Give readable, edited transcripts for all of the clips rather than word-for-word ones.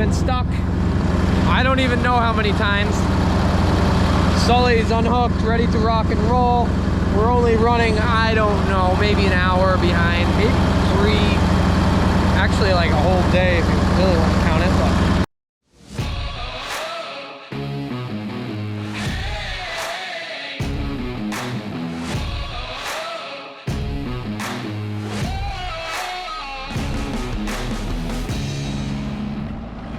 been stuck, I don't even know how many times. Sully's unhooked, ready to rock and roll. We're only running, I don't know, maybe an hour behind, maybe 3. Actually, like a whole day if you really want to count it, but.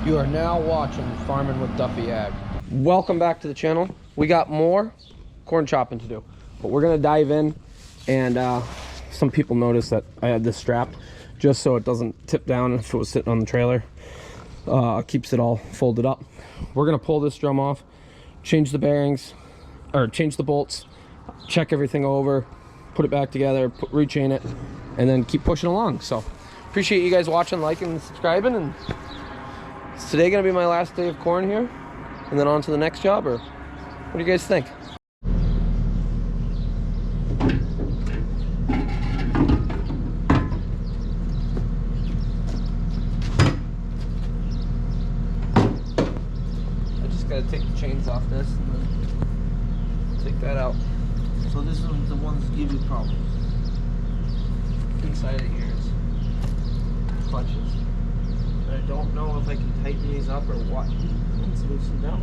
You are now watching Farming with Duffy Ag. Welcome back to the channel. We got more corn chopping to do, but we're gonna dive in. And some people noticed that I had this strap just so it doesn't tip down if it was sitting on the trailer. Keeps it all folded up. We're gonna pull this drum off, change the bearings, or change the bolts, check everything over, put it back together, rechain it, and then keep pushing along. So appreciate you guys watching, liking, and subscribing. And is today gonna be my last day of corn here, and then on to the next job, or what do you guys think? I just gotta take the chains off this and then take that out. So this is the ones that give you problems. Inside of here is clutches. I don't know if I can tighten these up or what. Let's loosen down.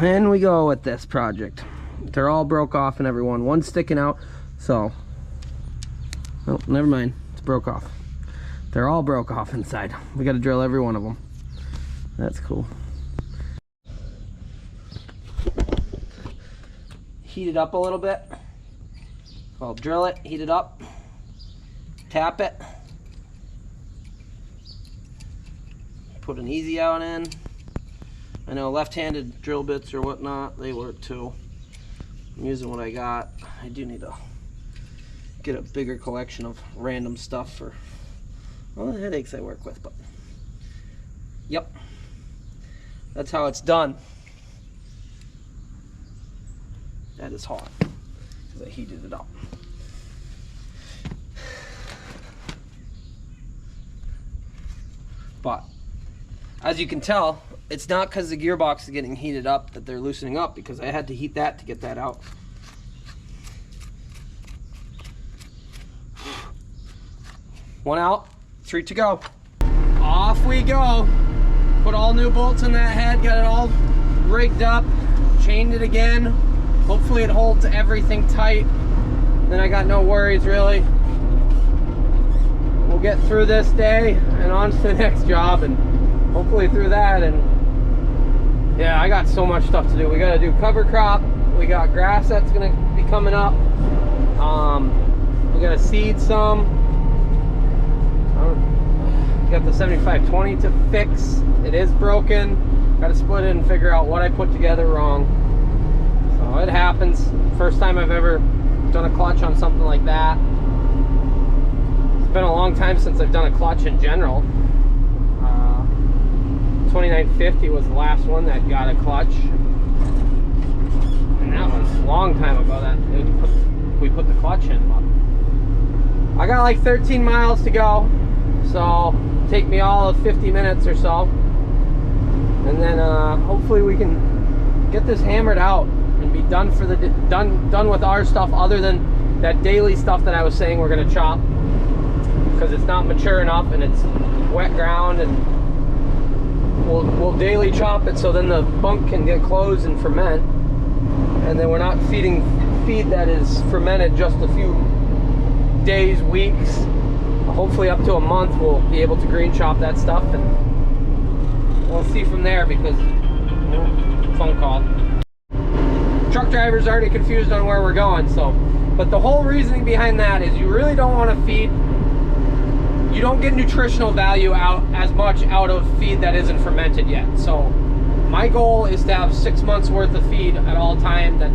And we go with this project. They're all broke off and everyone. One's sticking out, so. Oh, never mind. It's broke off. They're all broke off inside. We got to drill every one of them. That's cool. Heat it up a little bit. I'll drill it, heat it up. Tap it, put an easy out in. I know left-handed drill bits or whatnot, they work too. I'm using what I got. I do need to get a bigger collection of random stuff for all the headaches I work with, but yep, that's how it's done. That is hot because I heated it up. But as you can tell, it's not because the gearbox is getting heated up that they're loosening up, because I had to heat that to get that out. One out, 3 to go. Off we go. Put all new bolts in that head, got it all rigged up, chained it again. Hopefully it holds everything tight. Then I got no worries really. We'll get through this day and on to the next job, and hopefully through that. And yeah, I got so much stuff to do. We got to do cover crop. We got grass that's going to be coming up. We got to seed some. Got the 7520 to fix. It is broken. Got to split it and figure out what I put together wrong. So it happens. First time I've ever done a clutch on something like that. It's been a long time since I've done a clutch in general. 2950 was the last one that got a clutch, and that was a long time ago that we put the clutch in. But I got like 13 miles to go, so take me all of 50 minutes or so, and then hopefully we can get this hammered out and be done for the done with our stuff, other than that daily stuff that I was saying we're going to chop, because it's not mature enough and it's wet ground, and we'll daily chop it so then the bunk can get closed and ferment, and then we're not feeding feed that is fermented just a few days, weeks, hopefully up to a month. We'll be able to green chop that stuff, and we'll see from there, because phone call. Truck driver's already confused on where we're going. So, but the whole reasoning behind that is you really don't want to feed, you don't get nutritional value out as much out of feed that isn't fermented yet. So my goal is to have 6 months worth of feed at all time that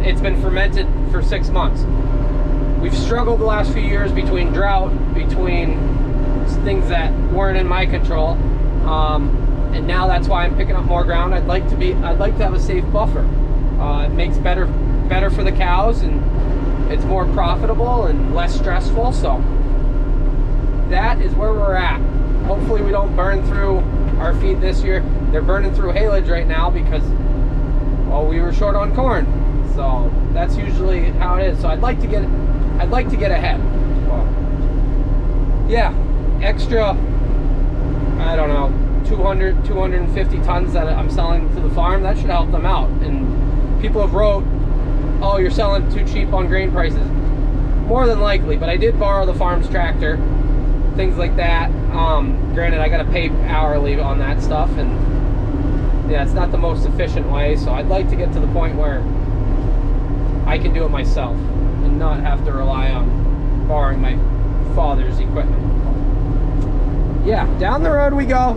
it's been fermented for 6 months. We've struggled the last few years between drought, between things that weren't in my control, and now that's why I'm picking up more ground. I'd like to have a safe buffer. It makes better for the cows, and it's more profitable and less stressful. So that is where we're at. Hopefully we don't burn through our feed this year. They're burning through haylage right now because, well, we were short on corn. So that's usually how it is. So I'd like to get ahead. Well, yeah, extra, I don't know, 200, 250 tons that I'm selling to the farm, that should help them out. And people have wrote, oh, you're selling too cheap on grain prices. More than likely, but I did borrow the farm's tractor, things like that. Granted, I gotta pay hourly on that stuff, and yeah, it's not the most efficient way, so I'd like to get to the point where I can do it myself and not have to rely on borrowing my father's equipment. Yeah, down the road we go.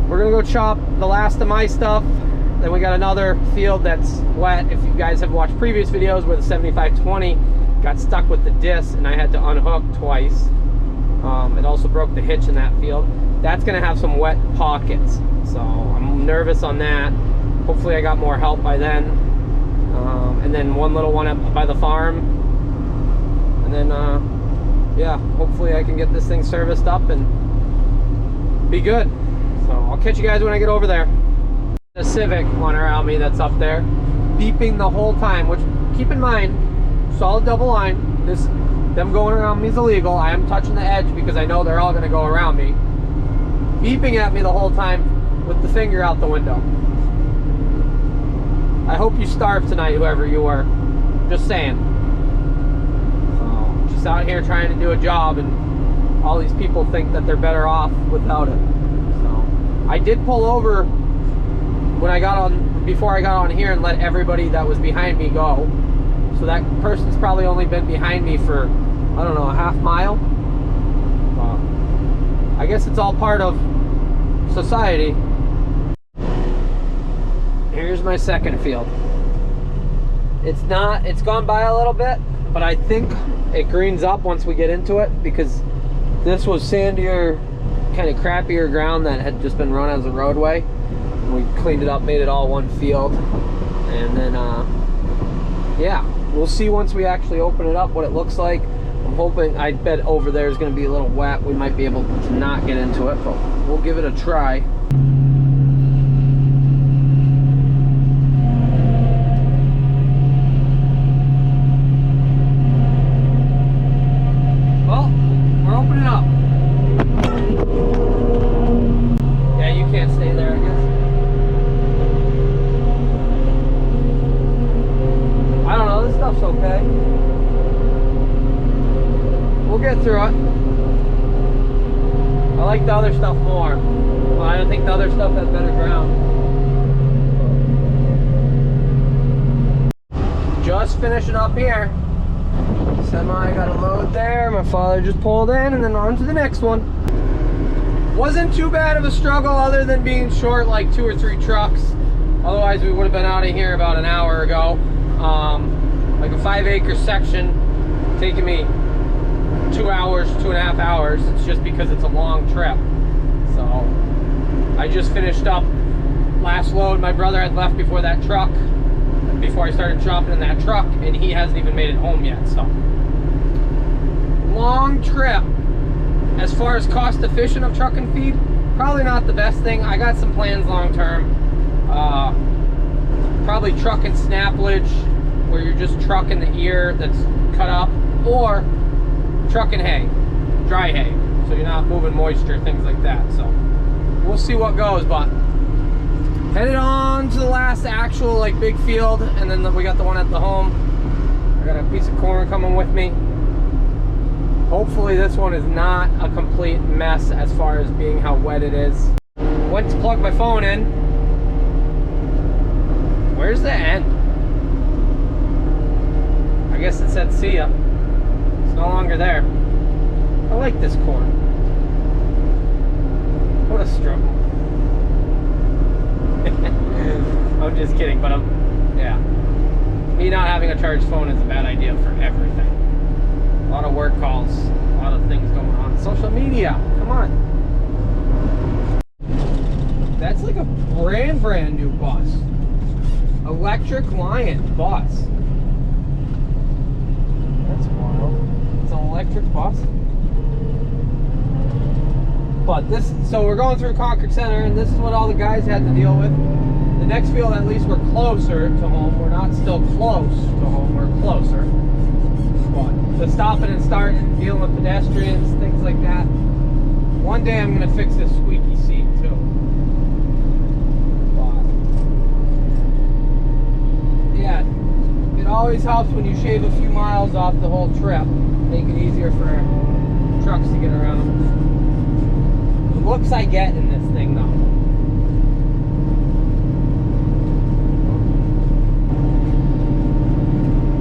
We're gonna go chop the last of my stuff. Then we got another field that's wet. If you guys have watched previous videos where the 7520 got stuck with the disc and I had to unhook twice. It also broke the hitch in that field. That's gonna have some wet pockets. So I'm nervous on that. Hopefully I got more help by then. And then one little one up by the farm. And then, yeah, hopefully I can get this thing serviced up and be good. So I'll catch you guys when I get over there. The Civic one around me that's up there, beeping the whole time, which, keep in mind, solid double line. Them going around me is illegal. I am touching the edge because I know they're all going to go around me. Beeping at me the whole time with the finger out the window. I hope you starve tonight, whoever you are. Just saying. So, just out here trying to do a job, and all these people think that they're better off without it. So, I did pull over when I got on, before I got on here, and let everybody that was behind me go. So that person's probably only been behind me for, I don't know, a half mile. I guess it's all part of society. Here's my second field. It's gone by a little bit, but I think it greens up once we get into it, because this was sandier, kind of crappier ground that had just been run as a roadway. And we cleaned it up, made it all one field. And then, yeah, we'll see once we actually open it up what it looks like. I'm hoping, I bet over there is going to be a little wet. We might be able to not get into it, but we'll give it a try. Well, we're opening up. Yeah, you can't stay there, I guess. I don't know, this stuff's okay. We'll get through it. I like the other stuff more. Well, I don't think the other stuff has better ground. Just finishing up here. Semi got a load there. My father just pulled in, and then on to the next one. Wasn't too bad of a struggle other than being short like 2 or 3 trucks. Otherwise we would have been out of here about an hour ago. Like a 5-acre section taking me 2 hours, 2.5 hours. It's just because it's a long trip. So I just finished up last load. My brother had left before that truck, before I started chopping in that truck, and he hasn't even made it home yet. So long trip. As far as cost efficient of truck and feed, probably not the best thing. I got some plans long term. Probably truck and snaplage, where you're just trucking the ear that's cut up, or trucking hay, dry hay, so you're not moving moisture, things like that. So we'll see what goes, but headed on to the last actual like big field, and then we got the one at the home. I got a piece of corn coming with me. Hopefully this one is not a complete mess as far as being how wet it is. Went to plug my phone in. Where's the end? I guess it said see ya. It's no longer there. I like this corn. What a struggle. I'm just kidding, but yeah. Me not having a charged phone is a bad idea for everything. A lot of work calls, a lot of things going on. Social media, come on. That's like a brand new bus. Electric Lion bus. That's wild. It's an electric bus. But this, so we're going through Concord Center, and this is what all the guys had to deal with. The next field, at least we're closer to home. We're not still close to home, we're closer. But the stopping and starting, dealing with pedestrians, things like that. One day I'm gonna fix this squeaky seat too. But yeah, it always helps when you shave a few miles off the whole trip. Make it easier for trucks to get around. The looks I get in this thing though.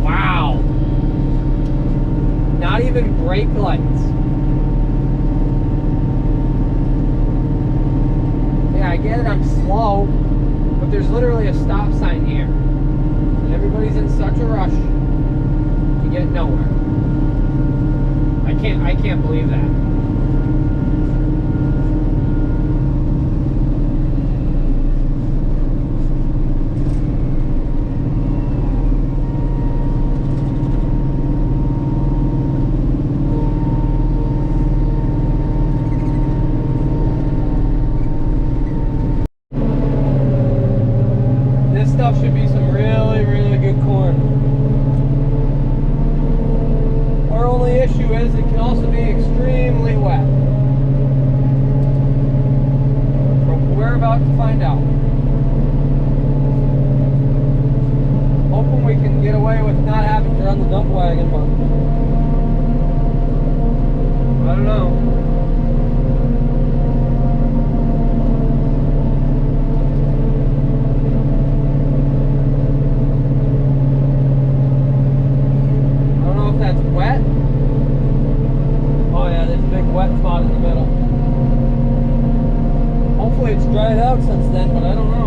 Wow. Not even brake lights. Yeah, I get it, I'm slow, but there's literally a stop sign here. And everybody's in such a rush to get nowhere. I can't believe that. This stuff should be some really, really good corn. Our only issue is it can also be extremely wet. We're about to find out. Hoping we can get away with not having to run the dump wagon, but I don't know. That's wet. Oh yeah, there's a big wet spot in the middle. Hopefully it's dried out since then, but I don't know.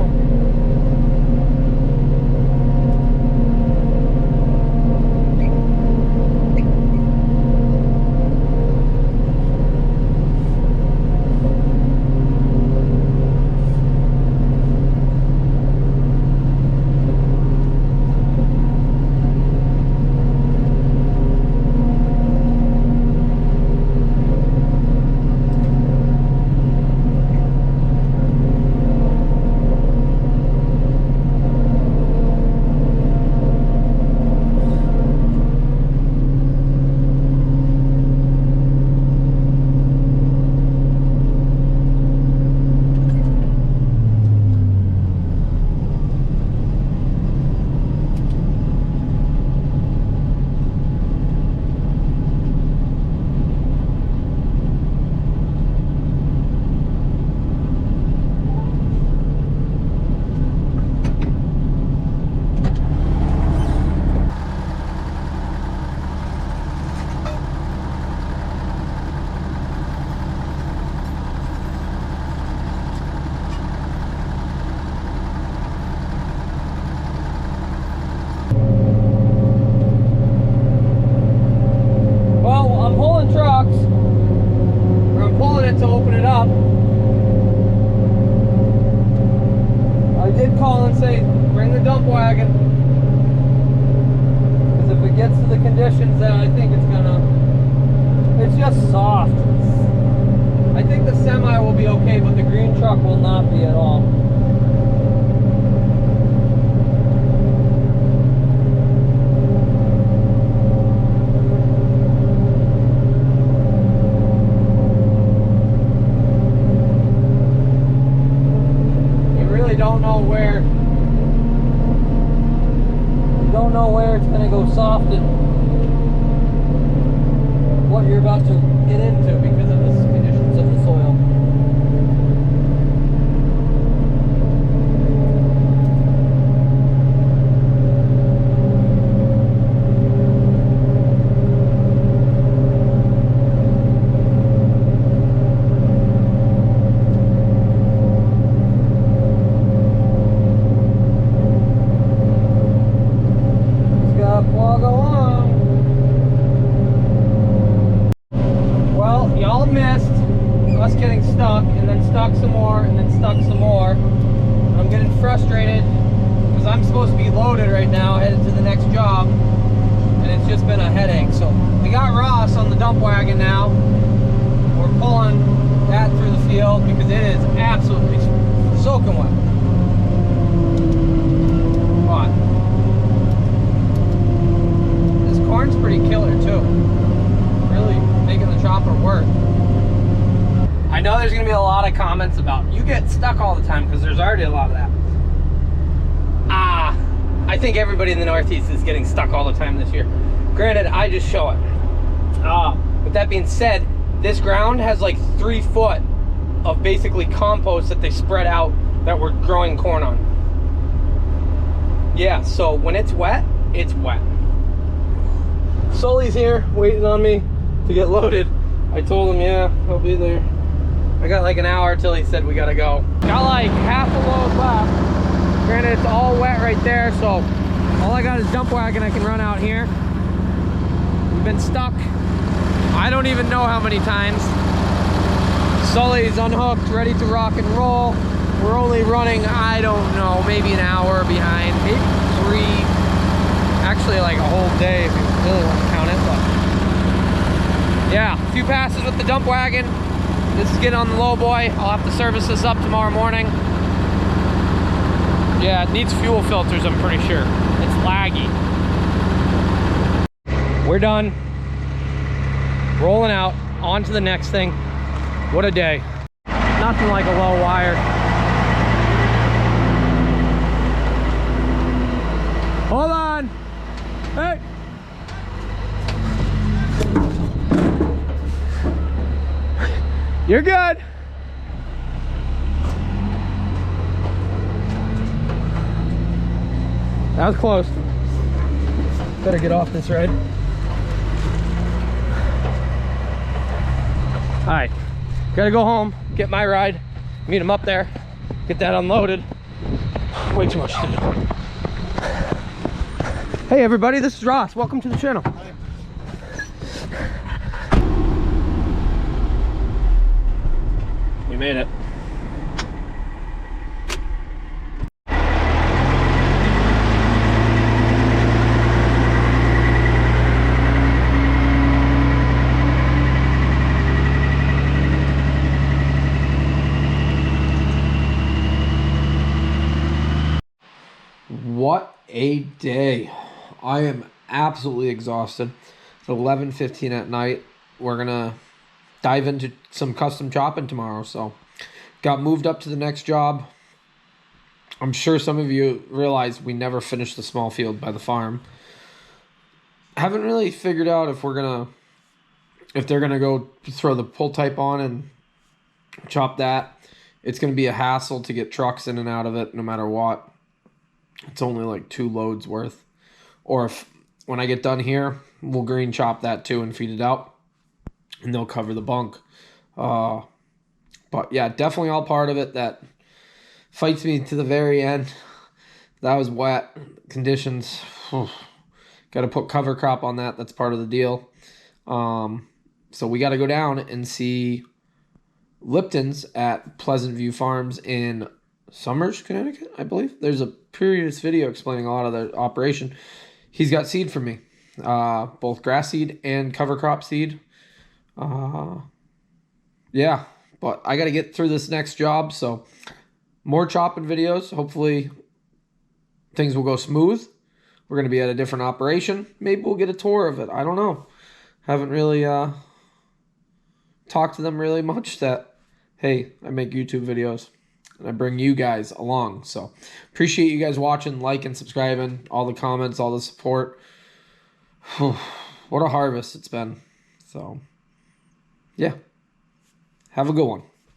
To open it up. I did call and say bring the dump wagon, because if it gets to the conditions that I think it's gonna, it's just soft. I think the semi will be okay, but the green truck will not be at all. Don't know where it's going to go soft and what you're about to get into because of the conditions of the soil. Plug along. Well, y'all missed us getting stuck and then stuck some more and then stuck some more. I'm getting frustrated because I'm supposed to be loaded right now, headed to the next job, and it's just been a headache. So we got Ross on the dump wagon now. We're pulling that through the work. I know there's gonna be a lot of comments about you get stuck all the time, because there's already a lot of that. I think everybody in the Northeast is getting stuck all the time this year. Granted, I just show it. With that being said, this ground has like 3 foot of basically compost that they spread out that we're growing corn on. Yeah, so when it's wet, it's wet. Sully's here waiting on me to get loaded. I told him, yeah, I'll be there. I got like an hour till he said we gotta go. Got like half a load left. Granted, it's all wet right there, so all I got is dump wagon I can run out here. We've been stuck, I don't even know how many times. Sully's unhooked, ready to rock and roll. We're only running, I don't know, maybe an hour behind, maybe 3. Actually, like a whole day if you really want to count it, but yeah, a few passes with the dump wagon. This is getting on the low boy. I'll have to service this up tomorrow morning. Yeah, it needs fuel filters, I'm pretty sure. It's laggy. We're done. Rolling out, on to the next thing. What a day. Nothing like a low wire. Hold on. Hey. You're good. That was close. Better get off this ride. All right, gotta go home, get my ride, meet him up there, get that unloaded. Way too much to do. Hey everybody, this is Ross. Welcome to the channel. Hi. We made it. What a day. I am absolutely exhausted. It's 11:15 at night. We're gonna dive into some custom chopping tomorrow, so got moved up to the next job. I'm sure some of you realize we never finished the small field by the farm. Haven't really figured out if they're gonna go throw the pull type on and chop that. It's gonna be a hassle to get trucks in and out of it no matter what. It's only like 2 loads worth. Or if when I get done here, we'll green chop that too and feed it out, and they'll cover the bunk. But yeah, definitely all part of it. That fights me to the very end. That was wet conditions. Got to put cover crop on that. That's part of the deal. So we got to go down and see Lipton's at Pleasant View Farms in Somers, Connecticut, I believe. There's a previous video explaining a lot of the operation. He's got seed for me, both grass seed and cover crop seed. Yeah, but I got to get through this next job, so more chopping videos. Hopefully things will go smooth. We're going to be at a different operation. Maybe we'll get a tour of it. I don't know. Haven't really talked to them really much that, hey, I make YouTube videos. And I bring you guys along. So appreciate you guys watching, liking, subscribing, all the comments, all the support. What a harvest it's been. So yeah, have a good one.